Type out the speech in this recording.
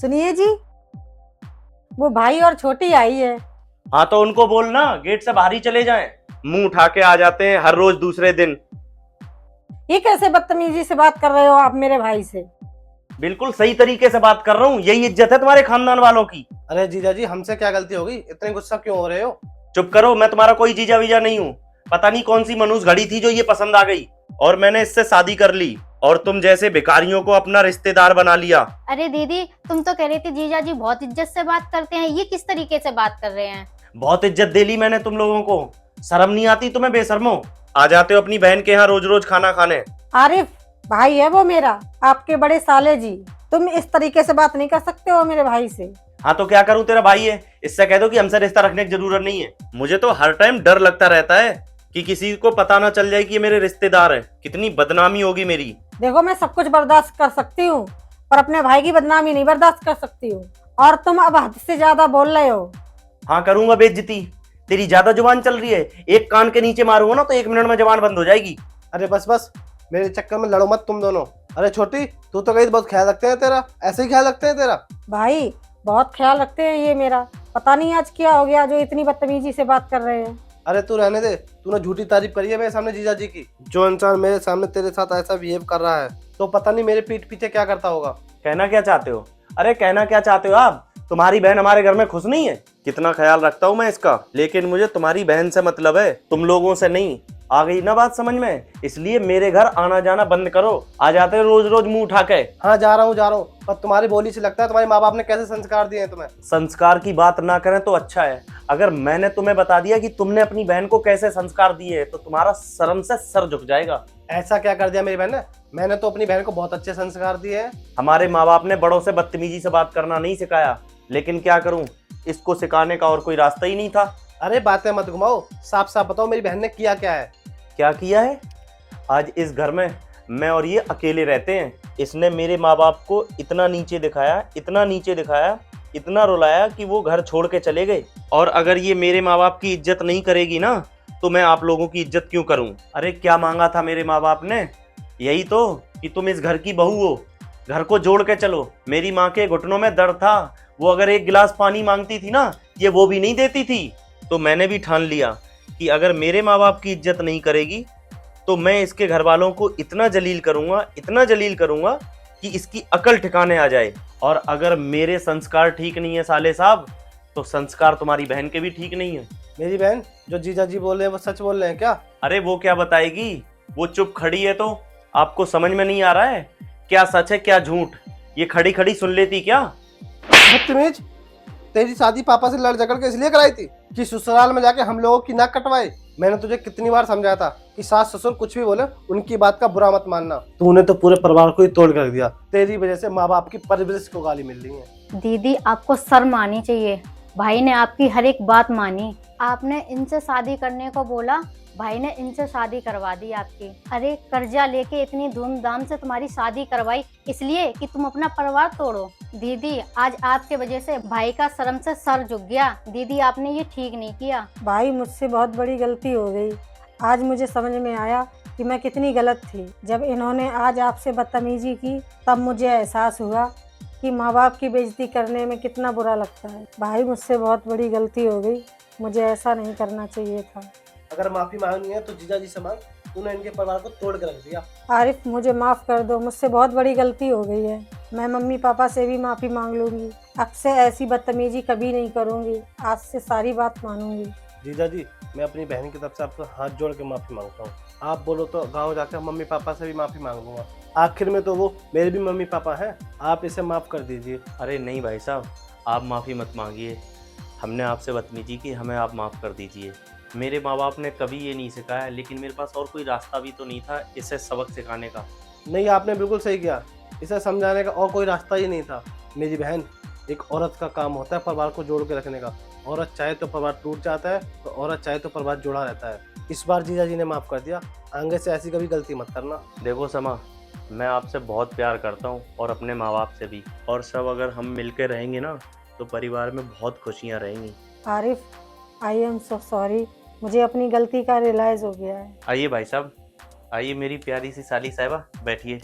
सुनिए जी, वो भाई और छोटी आई है। हाँ तो उनको बोलना गेट से बाहर ही चले जाएं। मुंह उठा के आ जाते हैं हर रोज दूसरे दिन। ये कैसे बदतमीजी से बात कर रहे हो आप मेरे भाई से? बिल्कुल सही तरीके से बात कर रहा हूँ, यही इज्जत है तुम्हारे खानदान वालों की। अरे जीजा जी, हमसे क्या गलती होगी? इतने गुस्सा क्यों हो रहे हो? चुप करो, मैं तुम्हारा कोई जीजा वीजा नहीं हूँ। पता नहीं कौन सी मनूस घड़ी थी जो ये पसंद आ गई और मैंने इससे शादी कर ली और तुम जैसे भिखारियों को अपना रिश्तेदार बना लिया। अरे दीदी, तुम तो कह रही थी जीजा जी बहुत इज्जत से बात करते हैं, ये किस तरीके से बात कर रहे हैं? बहुत इज्जत दे ली मैंने तुम लोगों को। शर्म नहीं आती तुम्हें बेशर्मो? आ जाते हो अपनी बहन के यहाँ रोज रोज खाना खाने। आरिफ भाई है वो मेरा, आपके बड़े साले जी। तुम इस तरीके से बात नहीं कर सकते हो मेरे भाई से। हाँ तो क्या करूं, तेरा भाई है, इससे कह दो कि हमसे रिश्ता रखने की जरूरत नहीं है। मुझे तो हर टाइम डर लगता रहता है कि किसी को पता ना चल जाए कि ये मेरे रिश्तेदार है, कितनी बदनामी होगी मेरी। देखो, मैं सब कुछ बर्दाश्त कर सकती हूँ पर अपने भाई की बदनामी नहीं बर्दाश्त कर सकती हूँ। और तुम अब हद से ज्यादा बोल रहे हो। हाँ करूंगा बेइज्जती, तेरी ज्यादा जुबान चल रही है। एक कान के नीचे मारूंगा ना तो 1 मिनट में जुबान बंद हो जाएगी। अरे बस बस, मेरे चक्कर में लड़ो मत तुम दोनों। अरे छोटी, तू तो कहीं बहुत ख्याल रखते हैं तेरा, ऐसे ही ख्याल रखते हैं तेरा। भाई बहुत ख्याल रखते हैं ये मेरा। पता नहीं आज क्या हो गया जो इतनी बदतमीजी से बात कर रहे हैं। अरे तू रहने दे, तूने झूठी तारीफ करी है मेरे सामने जीजा जी की। जो इंसान मेरे सामने तेरे साथ ऐसा बिहेव कर रहा है तो पता नहीं मेरे पीठ पीछे क्या करता होगा। कहना क्या चाहते हो? अरे कहना क्या चाहते हो आप? तुम्हारी बहन हमारे घर में खुश नहीं है? कितना ख्याल रखता हूँ मैं इसका, लेकिन मुझे तुम्हारी बहन से मतलब है, तुम लोगों से नहीं। आ गई ना बात समझ में? इसलिए मेरे घर आना जाना बंद करो। आ जाते हो रोज रोज मुंह उठा के। हाँ जा रहा हूँ, पर तुम्हारी बोली से लगता है तुम्हारे माँ बाप ने कैसे संस्कार दिए हैं तुम्हें। संस्कार की बात ना करें तो अच्छा है। अगर मैंने तुम्हें बता दिया कि तुमने अपनी बहन को कैसे संस्कार दिए तो तुम्हारा शर्म से सर झुक जाएगा। ऐसा क्या कर दिया मेरी बहन ने? मैंने तो अपनी बहन को बहुत अच्छे संस्कार दिए हैं। हमारे माँ बाप ने बड़ों से बदतमीजी से बात करना नहीं सिखाया, लेकिन क्या करूं, इसको सिखाने का और कोई रास्ता ही नहीं था। अरे बातें मत घुमाओ, साफ साफ बताओ मेरी बहन ने किया क्या है। क्या किया है? आज इस घर में मैं और ये अकेले रहते हैं। इसने मेरे माँ बाप को इतना नीचे दिखाया, इतना नीचे दिखाया, इतना रुलाया कि वो घर छोड़ के चले गए। और अगर ये मेरे माँ बाप की इज्जत नहीं करेगी ना तो मैं आप लोगों की इज्जत क्यों करूं? अरे क्या मांगा था मेरे माँ बाप ने? यही तो कि तुम इस घर की बहू हो, घर को जोड़ के चलो। मेरी माँ के घुटनों में दर्द था, वो अगर एक गिलास पानी मांगती थी ना, ये वो भी नहीं देती थी। तो मैंने भी ठान लिया कि अगर मेरे माँ बाप की इज्जत नहीं करेगी तो मैं इसके घर वालों को इतना जलील करूंगा, इतना जलील करूंगा कि इसकी अकल ठिकाने आ जाए। और अगर मेरे संस्कार ठीक नहीं है साले साहब, तो संस्कार तुम्हारी बहन के भी ठीक नहीं है। मेरी बहन जो जीजा जी बोल रहे हैं वो सच बोल रहे हैं क्या? अरे वो क्या बताएगी, वो चुप खड़ी है। तो आपको समझ में नहीं आ रहा है क्या सच है क्या झूठ? ये खड़ी खड़ी सुन लेती क्या? बदतमीज, तेरी शादी पापा से लड़ झगड़ के इसलिए कराई थी कि ससुराल में जाके हम लोगों की नाक कटवाए। मैंने तुझे कितनी बार समझाया था कि सास ससुर कुछ भी बोले उनकी बात का बुरा मत मानना। तूने तो पूरे परिवार को ही तोड़ कर दिया। तेरी वजह से माँ बाप की परवरिश को गाली मिल रही है। दीदी, आपको शर्म आनी चाहिए। भाई ने आपकी हर एक बात मानी। आपने इनसे शादी करने को बोला, भाई ने इनसे शादी करवा दी आपकी। अरे कर्जा लेके इतनी धूमधाम से तुम्हारी शादी करवाई इसलिए कि तुम अपना परिवार तोड़ो। दीदी, आज आपके वजह से भाई का शर्म से सर झुक गया। दीदी, आपने ये ठीक नहीं किया। भाई मुझसे बहुत बड़ी गलती हो गई। आज मुझे समझ में आया कि मैं कितनी गलत थी। जब इन्होंने आज आपसे बदतमीजी की तब मुझे एहसास हुआ कि माँ बाप की बेइज्जती करने में कितना बुरा लगता है। भाई मुझसे बहुत बड़ी गलती हो गई, मुझे ऐसा नहीं करना चाहिए था। अगर माफी मांगनी है तो जीजा जी से मांग, तूने इनके परिवार को तोड़ के रख दिया। आरिफ मुझे माफ़ कर दो, मुझसे बहुत बड़ी गलती हो गई है। मैं मम्मी पापा से भी माफ़ी मांग लूँगी। अब से ऐसी बदतमीजी कभी नहीं करूँगी। आज से सारी बात मानूंगी। जीजा जी, मैं अपनी बहन की तरफ से आपको हाथ जोड़ के माफी मांगता हूँ। आप बोलो तो गाँव जाकर मम्मी पापा से भी माफी मांग लूंगा। आखिर में तो वो मेरे भी मम्मी पापा हैं। आप इसे माफ कर दीजिए। अरे नहीं भाई साहब, आप माफ़ी मत मांगिए। हमने आपसे बदतमीजी की, हमें आप माफ़ कर दीजिए। मेरे माँ बाप ने कभी ये नहीं सिखाया, लेकिन मेरे पास और कोई रास्ता भी तो नहीं था इसे सबक सिखाने का। नहीं, आपने बिल्कुल सही किया। इसे समझाने का और कोई रास्ता ही नहीं था। मेरी बहन, एक औरत का काम होता है परिवार को जोड़ के रखने का। औरत चाहे तो परिवार टूट जाता है, तो औरत चाहे तो परिवार जुड़ा रहता है। इस बार जीजा जी ने माफ़ कर दिया, आगे से ऐसी कभी गलती मत करना। देखो समा, मैं आपसे बहुत प्यार करता हूँ और अपने माँ बाप से भी। और सब अगर हम मिलकर रहेंगे ना तो परिवार में बहुत खुशियाँ रहेंगी। Arif, I am so sorry. मुझे अपनी गलती का रियलाइज़ हो गया है। आइए भाई साहब, आइए मेरी प्यारी सी साली साहिबा, बैठिए।